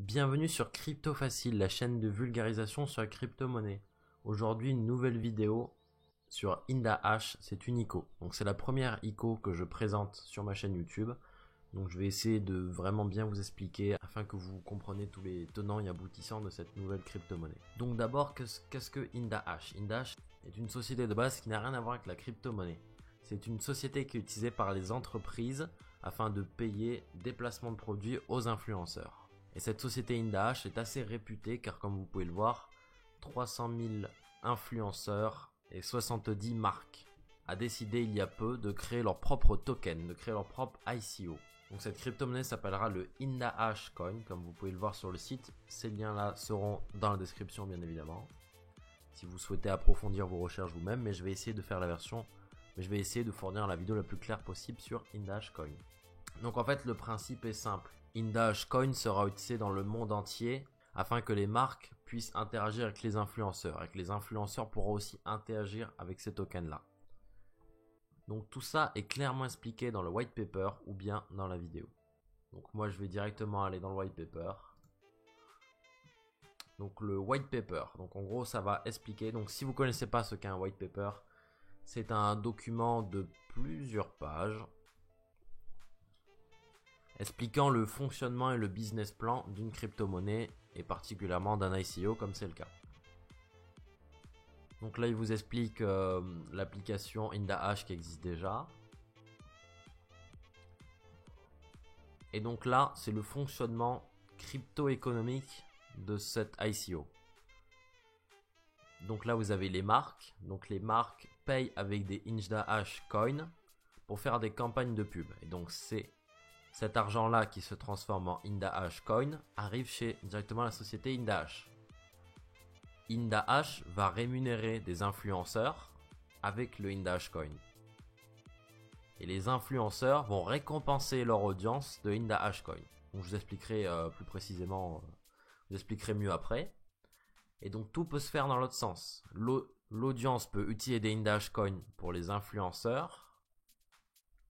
Bienvenue sur Crypto Facile, la chaîne de vulgarisation sur la crypto-monnaie. Aujourd'hui, une nouvelle vidéo sur IndaHash, c'est une ICO. Donc c'est la première ICO que je présente sur ma chaîne YouTube. Donc je vais essayer de vraiment bien vous expliquer afin que vous compreniez tous les tenants et aboutissants de cette nouvelle crypto-monnaie. Donc d'abord, qu'est-ce que IndaHash? IndaHash est une société de base qui n'a rien à voir avec la crypto-monnaie. C'est une société qui est utilisée par les entreprises afin de payer des placements de produits aux influenceurs. Et cette société IndaHash est assez réputée car comme vous pouvez le voir, 300 000 influenceurs et 70 marques a décidé il y a peu de créer leur propre token, de créer leur propre ICO. Donc cette crypto-monnaie s'appellera le IndaHash Coin, comme vous pouvez le voir sur le site. Ces liens-là seront dans la description bien évidemment. Si vous souhaitez approfondir vos recherches vous-même, mais je vais essayer de faire la version, je vais essayer de fournir la vidéo la plus claire possible sur IndaHash Coin. Donc en fait le principe est simple. IndaHash Coin sera utilisé dans le monde entier afin que les marques puissent interagir avec les influenceurs et que les influenceurs pourront aussi interagir avec ces tokens là. Donc tout ça est clairement expliqué dans le white paper ou bien dans la vidéo. Donc moi je vais directement aller dans le white paper. Donc le white paper, donc en gros ça va expliquer, donc si vous ne connaissez pas ce qu'est un white paper, c'est un document de plusieurs pages expliquant le fonctionnement et le business plan d'une crypto-monnaie et particulièrement d'un ICO comme c'est le cas. Donc là il vous explique l'application IndaHash qui existe déjà. Et donc là c'est le fonctionnement crypto-économique de cette ICO. Donc là vous avez les marques. Donc les marques payent avec des IndaHash Coin pour faire des campagnes de pub. Et donc c'est cet argent-là qui se transforme en IndaHash Coin arrive chez directement la société IndaHash. IndaHash va rémunérer des influenceurs avec le IndaHash Coin. Et les influenceurs vont récompenser leur audience de IndaHash Coin. Donc je vous expliquerai plus précisément, je vous expliquerai mieux après. Et donc tout peut se faire dans l'autre sens. L'audience peut utiliser des IndaHash Coin pour les influenceurs.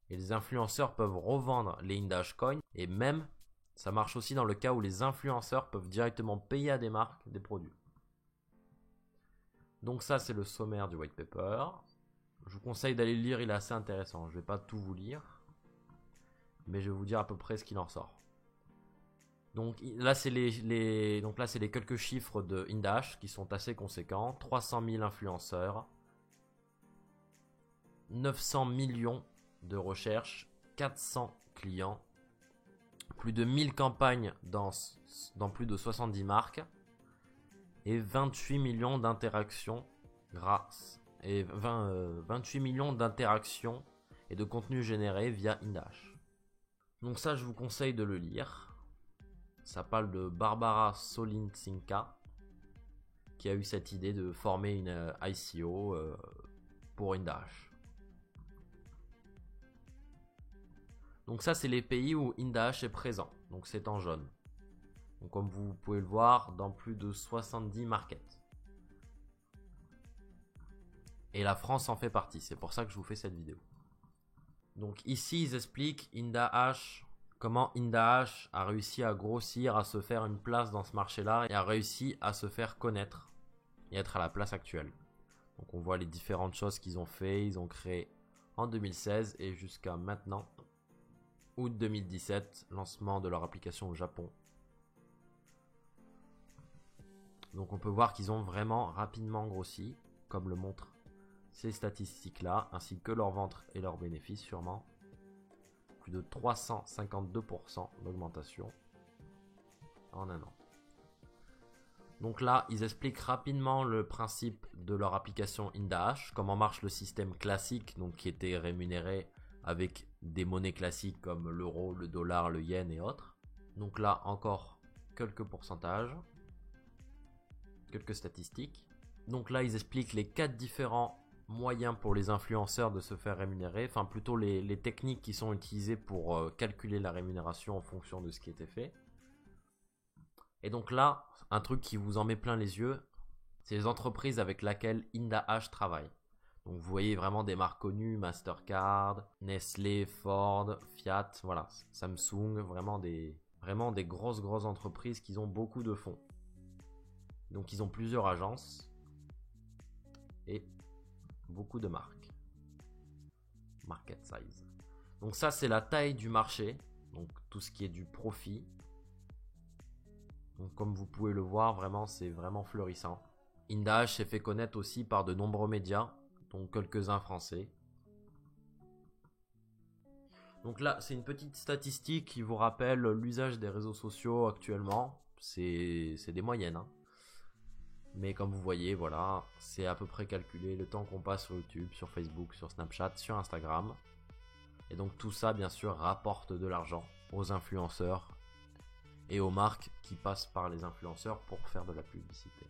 Et les influenceurs peuvent revendre les IndaHash Coin. Et même, ça marche aussi dans le cas où les influenceurs peuvent directement payer à des marques des produits. Donc ça, c'est le sommaire du white paper. Je vous conseille d'aller le lire, il est assez intéressant. Je ne vais pas tout vous lire. Mais je vais vous dire à peu près ce qu'il en sort. Donc là, c'est les quelques chiffres de IndaHash qui sont assez conséquents. 300 000 influenceurs. 900 millions de recherche, 400 clients, plus de 1000 campagnes dans plus de 70 marques et 28 millions d'interactions grâce et 28 millions d'interactions et de contenus générés via IndaHash. Donc ça je vous conseille de le lire. Ça parle de Barbara Solinczynska qui a eu cette idée de former une ICO pour IndaHash. Donc ça c'est les pays où IndaHash est présent, donc c'est en jaune. Donc comme vous pouvez le voir dans plus de 70 markets. Et la France en fait partie, c'est pour ça que je vous fais cette vidéo. Donc ici ils expliquent IndaHash, comment IndaHash a réussi à grossir, à se faire une place dans ce marché-là et a réussi à se faire connaître et être à la place actuelle. Donc on voit les différentes choses qu'ils ont fait, ils ont créé en 2016 et jusqu'à maintenant. Août 2017, lancement de leur application au Japon. Donc on peut voir qu'ils ont vraiment rapidement grossi, comme le montrent ces statistiques-là, ainsi que leurs ventes et leurs bénéfices sûrement. Plus de 352% d'augmentation en un an. Donc là, ils expliquent rapidement le principe de leur application IndaHash, comment marche le système classique, donc qui était rémunéré avec des monnaies classiques comme l'euro, le dollar, le yen et autres. Donc là encore quelques pourcentages, quelques statistiques. Donc là ils expliquent les 4 différents moyens pour les influenceurs de se faire rémunérer, enfin plutôt les techniques qui sont utilisées pour calculer la rémunération en fonction de ce qui était fait. Et donc là, un truc qui vous en met plein les yeux, c'est les entreprises avec lesquelles IndaHash travaille. Donc vous voyez vraiment des marques connues, Mastercard, Nestlé, Ford, Fiat, voilà, Samsung, vraiment vraiment des grosses entreprises qui ont beaucoup de fonds. Donc ils ont plusieurs agences et beaucoup de marques. Market size. Donc ça c'est la taille du marché, donc tout ce qui est du profit. Donc comme vous pouvez le voir, vraiment c'est vraiment fleurissant. Indahash s'est fait connaître aussi par de nombreux médias, dont quelques-uns français. Donc là, c'est une petite statistique qui vous rappelle l'usage des réseaux sociaux actuellement. C'est des moyennes, hein. Mais comme vous voyez, voilà, c'est à peu près calculé le temps qu'on passe sur YouTube, sur Facebook, sur Snapchat, sur Instagram. Et donc tout ça, bien sûr, rapporte de l'argent aux influenceurs et aux marques qui passent par les influenceurs pour faire de la publicité.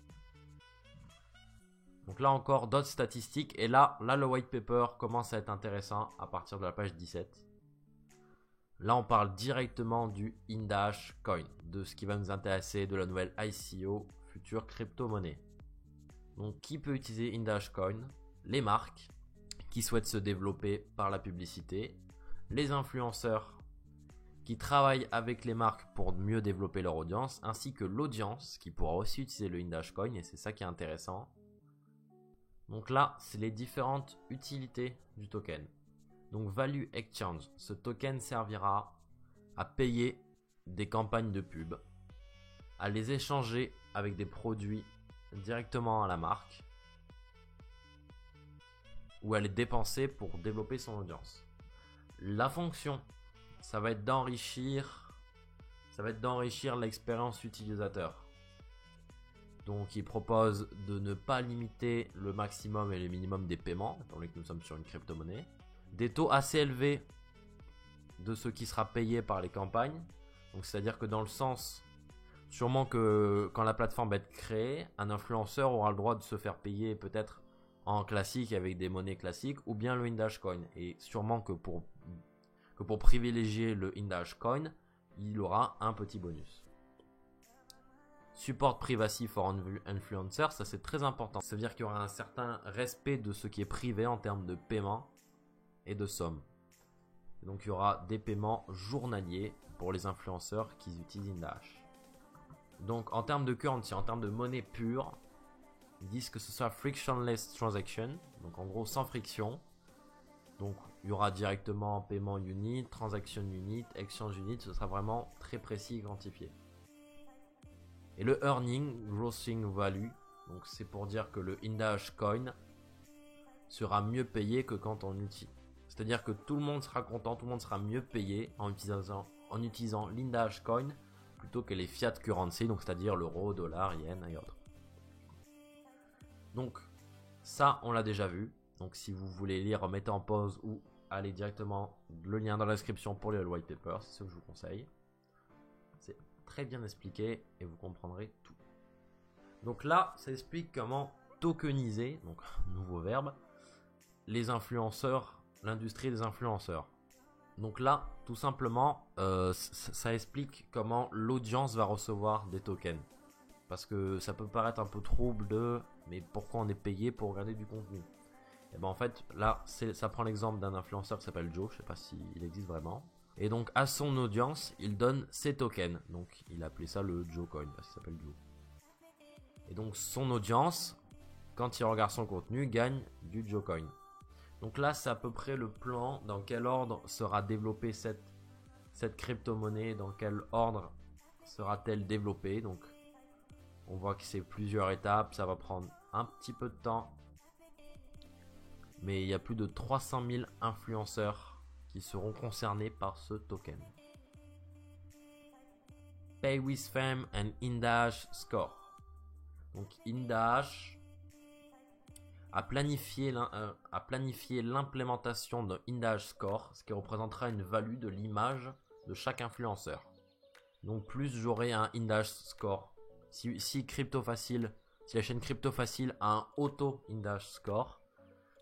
Donc là encore, d'autres statistiques. Et là, le white paper commence à être intéressant à partir de la page 17. Là, on parle directement du Indahash Coin, de ce qui va nous intéresser, de la nouvelle ICO, future crypto-monnaie. Donc, qui peut utiliser Indahash Coin? Les marques qui souhaitent se développer par la publicité, les influenceurs qui travaillent avec les marques pour mieux développer leur audience, ainsi que l'audience qui pourra aussi utiliser le Indahash Coin, et c'est ça qui est intéressant. Donc là, c'est les différentes utilités du token. Donc Value Exchange, ce token servira à payer des campagnes de pub, à les échanger avec des produits directement à la marque ou à les dépenser pour développer son audience. La fonction, ça va être d'enrichir l'expérience utilisateur. Donc il propose de ne pas limiter le maximum et le minimum des paiements, étant donné que nous sommes sur une crypto-monnaie. Des taux assez élevés de ce qui sera payé par les campagnes. Donc c'est-à-dire que dans le sens, sûrement que quand la plateforme va être créée, un influenceur aura le droit de se faire payer peut-être en classique avec des monnaies classiques ou bien le Indahash Coin. Et sûrement que pour privilégier le Indahash Coin, il aura un petit bonus. Support privacy for influencers, ça c'est très important. Ça veut dire qu'il y aura un certain respect de ce qui est privé en termes de paiement et de somme. Donc il y aura des paiements journaliers pour les influenceurs qui utilisent Indahash. Donc en termes de currency, en termes de monnaie pure, ils disent que ce soit frictionless transaction, donc en gros sans friction. Donc il y aura directement paiement unit, transaction unit, exchange unit, ce sera vraiment très précis et quantifié. Et le earning, grossing value, donc c'est pour dire que le Indahash Coin sera mieux payé que quand on utilise. C'est-à-dire que tout le monde sera content, tout le monde sera mieux payé en utilisant l'Indahash Coin plutôt que les fiat currency, donc c'est-à-dire l'euro, dollar, yen et autres. Donc ça, on l'a déjà vu. Donc si vous voulez lire, mettez en pause ou allez directement le lien dans la description pour lire le white paper, c'est ce que je vous conseille. C'est très bien expliqué et vous comprendrez tout. Donc là, ça explique comment tokeniser, donc nouveau verbe, les influenceurs, l'industrie des influenceurs. Donc là, tout simplement, ça explique comment l'audience va recevoir des tokens. Parce que ça peut paraître un peu trouble mais pourquoi on est payé pour regarder du contenu? Et ben en fait, là, ça prend l'exemple d'un influenceur qui s'appelle Joe, je sais pas s'il existe vraiment. Et donc à son audience, il donne ses tokens. Donc il a appelé ça le Joe Coin parce qu'il s'appelle Joe. Et donc son audience, quand il regarde son contenu, gagne du Joe Coin. Donc là, c'est à peu près le plan dans quel ordre sera développée cette crypto-monnaie, dans quel ordre sera-t-elle développée. Donc on voit que c'est plusieurs étapes, ça va prendre un petit peu de temps. Mais il y a plus de 300 000 influenceurs qui seront concernés par ce token. Pay with Fame and Indahash Score. Donc Indahash a planifié l'implémentation de Indahash Score, ce qui représentera une value de l'image de chaque influenceur. Donc plus j'aurai un Indahash Score. Si la chaîne Crypto Facile a un auto Indahash Score,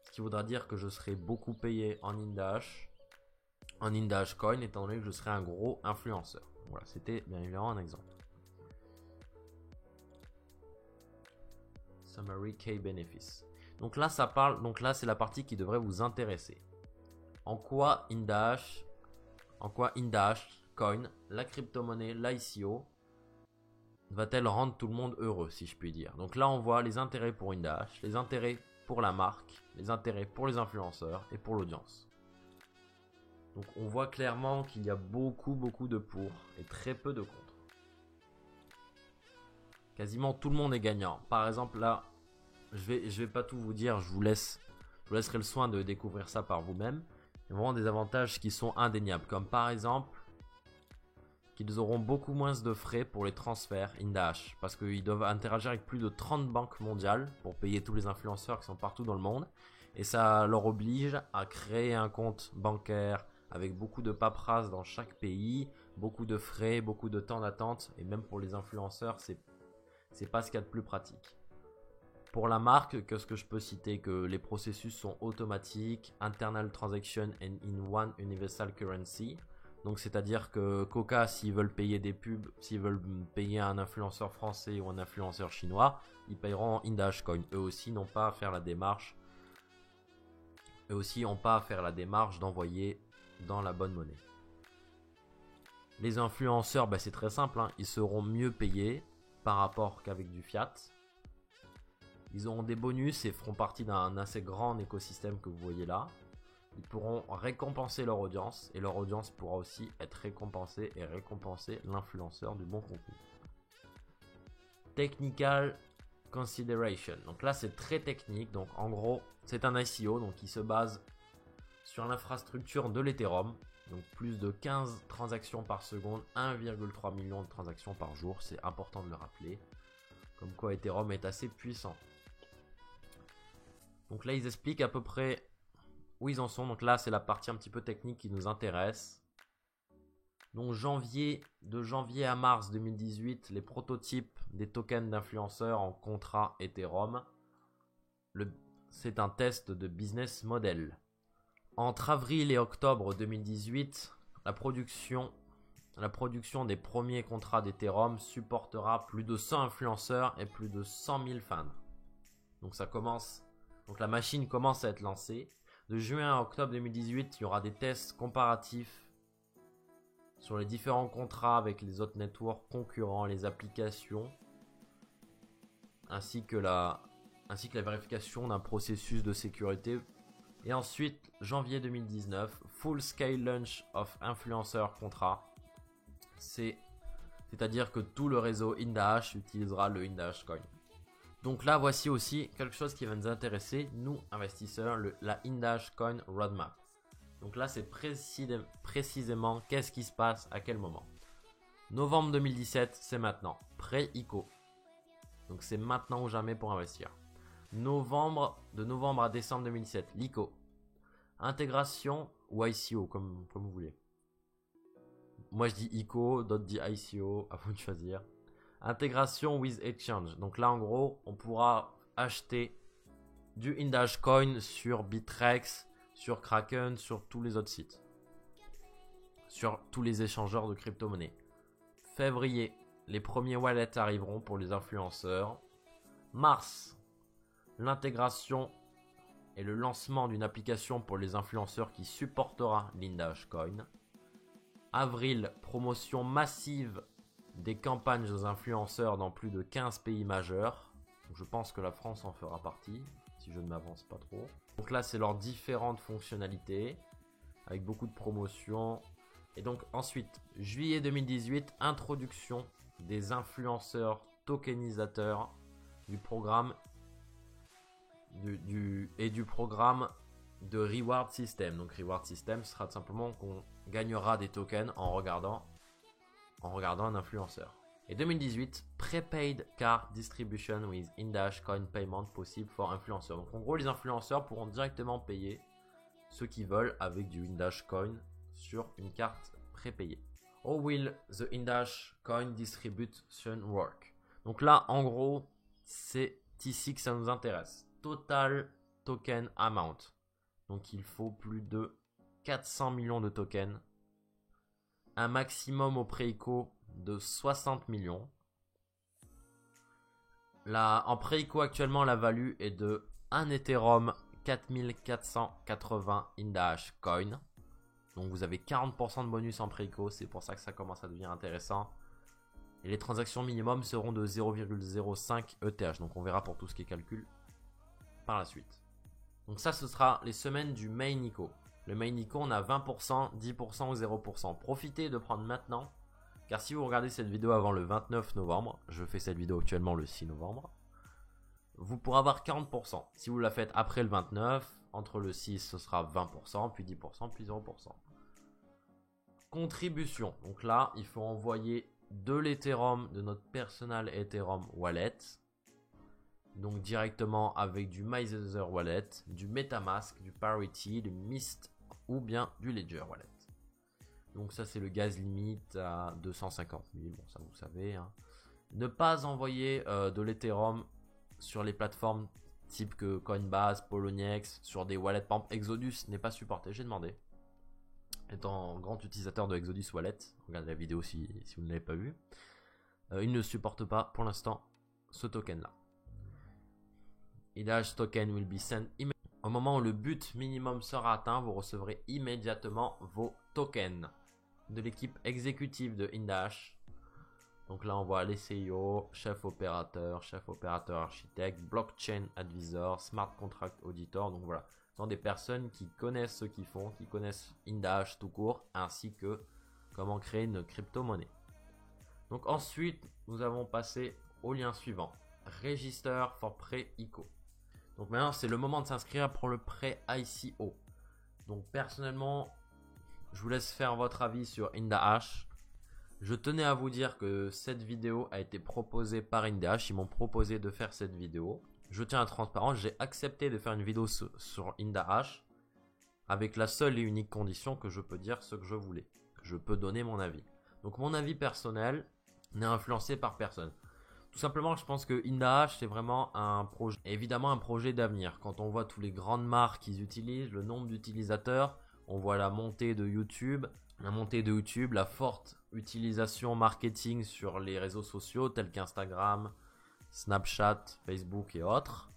ce qui voudra dire que je serai beaucoup payé en Indahash Coin, étant donné que je serai un gros influenceur. Voilà, c'était bien évidemment un exemple. Summary Key Benefits. Donc là, c'est la partie qui devrait vous intéresser. En quoi Indahash Coin, la crypto-monnaie, l'ICO, va-t-elle rendre tout le monde heureux, si je puis dire? Donc là, on voit les intérêts pour Indahash, les intérêts pour la marque, les intérêts pour les influenceurs et pour l'audience. Donc on voit clairement qu'il y a beaucoup de pour et très peu de contre. Quasiment tout le monde est gagnant. Par exemple là, je vais pas tout vous dire, je vous laisserai le soin de découvrir ça par vous-même. Il y a vraiment des avantages qui sont indéniables, comme par exemple qu'ils auront beaucoup moins de frais pour les transferts Indahash, parce qu'ils doivent interagir avec plus de 30 banques mondiales pour payer tous les influenceurs qui sont partout dans le monde, et ça leur oblige à créer un compte bancaire avec beaucoup de paperasse dans chaque pays, beaucoup de frais, beaucoup de temps d'attente, et même pour les influenceurs, c'est pas ce qu'il y a de plus pratique. Pour la marque, qu'est-ce que je peux citer? Que les processus sont automatiques, internal transaction and in one universal currency. Donc c'est-à-dire que Coca, s'ils veulent payer des pubs, s'ils veulent payer un influenceur français ou un influenceur chinois, ils paieront en Indahash Coin. Eux aussi n'ont pas à faire la démarche. Eux aussi n'ont pas à faire la démarche d'envoyer dans la bonne monnaie. Les influenceurs, c'est très simple, hein, ils seront mieux payés par rapport qu'avec du fiat. Ils auront des bonus et feront partie d'un assez grand écosystème que vous voyez là. Ils pourront récompenser leur audience et leur audience pourra aussi être récompensée et récompenser l'influenceur du bon contenu. Technical consideration. Donc là, c'est très technique. Donc en gros, c'est un ICO donc qui se base sur l'infrastructure de l'Ethereum. Donc plus de 15 transactions par seconde, 1,3 million de transactions par jour. C'est important de le rappeler. Comme quoi Ethereum est assez puissant. Donc là, ils expliquent à peu près où ils en sont. Donc là, c'est la partie un petit peu technique qui nous intéresse. Donc de janvier à mars 2018, les prototypes des tokens d'influenceurs en contrat Ethereum. C'est un test de business model. Entre avril et octobre 2018, la production des premiers contrats d'Ethereum supportera plus de 100 influenceurs et plus de 100 000 fans. Donc la machine commence à être lancée. De juin à octobre 2018, il y aura des tests comparatifs sur les différents contrats avec les autres networks concurrents, les applications, ainsi que la vérification d'un processus de sécurité. Et ensuite, janvier 2019, Full Scale Launch of Influencer Contract. C'est-à-dire que tout le réseau Indahash utilisera le Indahash Coin. Donc là, voici aussi quelque chose qui va nous intéresser, nous investisseurs, la Indahash Coin Roadmap. Donc là, c'est précisément qu'est-ce qui se passe à quel moment. Novembre 2017, c'est maintenant. Pré-ICO. Donc c'est maintenant ou jamais pour investir. De novembre à décembre 2017, l'ICO. Intégration ou ICO, comme vous voulez. Moi, je dis ICO, d'autres disent ICO, à vous de choisir. Intégration with Exchange. Donc là, en gros, on pourra acheter du Indahash Coin sur Bittrex, sur Kraken, sur tous les autres sites. Sur tous les échangeurs de crypto-monnaies. Février, les premiers wallets arriveront pour les influenceurs. Mars, l'intégration et le lancement d'une application pour les influenceurs qui supportera l'Indahash Coin. Avril, promotion massive des campagnes aux influenceurs dans plus de 15 pays majeurs. Donc je pense que la France en fera partie, si je ne m'avance pas trop. Donc là, c'est leurs différentes fonctionnalités, avec beaucoup de promotions. Et donc ensuite, juillet 2018, introduction des influenceurs tokenisateurs du programme du programme de Reward System. Donc Reward System sera tout simplement qu'on gagnera des tokens en regardant un influenceur. Et 2018, Prepaid Card Distribution with Indahash Coin Payment possible for influenceurs. Donc en gros, les influenceurs pourront directement payer ceux qui veulent avec du Indahash Coin sur une carte prépayée. How will the Indahash Coin Distribution work? Donc là, en gros, c'est ici que ça nous intéresse. Total Token Amount. Donc il faut plus de 400 millions de tokens. Un maximum au pré-ICO de 60 millions. En pré-ICO actuellement, la value est de 1 Ethereum 4480 Indahash Coin. Donc vous avez 40% de bonus en pré-ICO, c'est pour ça que ça commence à devenir intéressant. Et les transactions minimum seront de 0,05 ETH. Donc on verra pour tout ce qui est calcul par la suite. Donc ça, ce sera les semaines du main ICO. Le main ICO, on a 20%, 10% ou 0%. Profitez de prendre maintenant, car si vous regardez cette vidéo avant le 29 novembre, je fais cette vidéo actuellement le 6 novembre, vous pourrez avoir 40%. Si vous la faites après le 29, entre le 6, ce sera 20%, puis 10%, puis 0%. Contribution. Donc là, il faut envoyer de l'Ethereum, de notre personal Ethereum wallet. Donc directement avec du MyEther wallet, du MetaMask, du Parity, du Mist ou bien du Ledger wallet. Donc ça c'est le gaz limite à 250 000, bon ça vous savez. Hein. Ne pas envoyer de l'Ethereum sur les plateformes type que Coinbase, Poloniex, sur des wallets, par exemple Exodus n'est pas supporté, j'ai demandé. Étant grand utilisateur de Exodus Wallet, regardez la vidéo si vous ne l'avez pas vu, il ne supporte pas pour l'instant ce token là. IndaHash token will be sent immediately. Au moment où le but minimum sera atteint, vous recevrez immédiatement vos tokens de l'équipe exécutive de IndaHash. Donc là, on voit les CEO, chef opérateur architecte, blockchain advisor, smart contract auditor. Donc voilà, ce sont des personnes qui connaissent ce qu'ils font, qui connaissent IndaHash tout court, ainsi que comment créer une crypto-monnaie. Donc ensuite, nous avons passé au lien suivant, Register for Pre-ICO. Donc maintenant, c'est le moment de s'inscrire pour le pré-ICO. Donc personnellement, je vous laisse faire votre avis sur IndaHash. Je tenais à vous dire que cette vidéo a été proposée par IndaHash. Ils m'ont proposé de faire cette vidéo. Je tiens à transparence, j'ai accepté de faire une vidéo sur IndaHash avec la seule et unique condition que je peux dire ce que je voulais. Que je peux donner mon avis. Donc mon avis personnel n'est influencé par personne. Tout simplement, je pense que IndaHash, c'est vraiment un projet, évidemment un projet d'avenir. Quand on voit toutes les grandes marques qu'ils utilisent, le nombre d'utilisateurs, on voit la montée de YouTube, la forte utilisation marketing sur les réseaux sociaux tels qu'Instagram, Snapchat, Facebook et autres.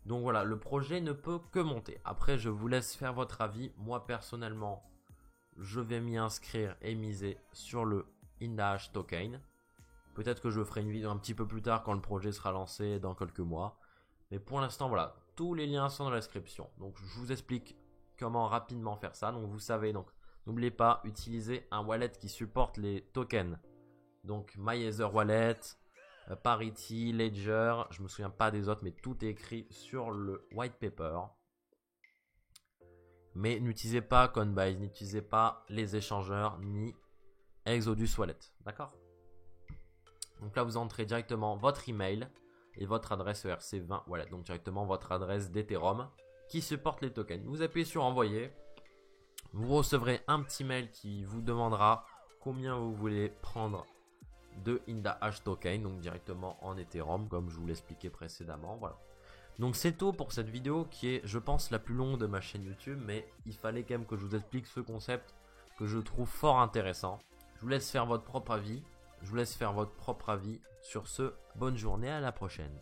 Donc voilà, le projet ne peut que monter. Après, je vous laisse faire votre avis. Moi, personnellement, je vais m'y inscrire et miser sur le IndaHash token. Peut-être que je ferai une vidéo un petit peu plus tard quand le projet sera lancé dans quelques mois. Mais pour l'instant, voilà, tous les liens sont dans la description. Donc, je vous explique comment rapidement faire ça. Donc, vous savez, donc n'oubliez pas, utiliser un wallet qui supporte les tokens. Donc, MyEther Wallet, Parity, Ledger, je me souviens pas des autres, mais tout est écrit sur le white paper. Mais n'utilisez pas Coinbase, n'utilisez pas les échangeurs, ni Exodus Wallet. D'accord ? Donc là, vous entrez directement votre email et votre adresse ERC20 Wallet. Donc directement votre adresse d'Ethereum qui supporte les tokens. Vous appuyez sur envoyer. Vous recevrez un petit mail qui vous demandera combien vous voulez prendre de IndaHash token. Donc directement en Ethereum comme je vous l'expliquais précédemment. Voilà. Donc c'est tout pour cette vidéo qui est, je pense, la plus longue de ma chaîne YouTube. Mais il fallait quand même que je vous explique ce concept que je trouve fort intéressant. Je vous laisse faire votre propre avis. Sur ce, bonne journée, à la prochaine.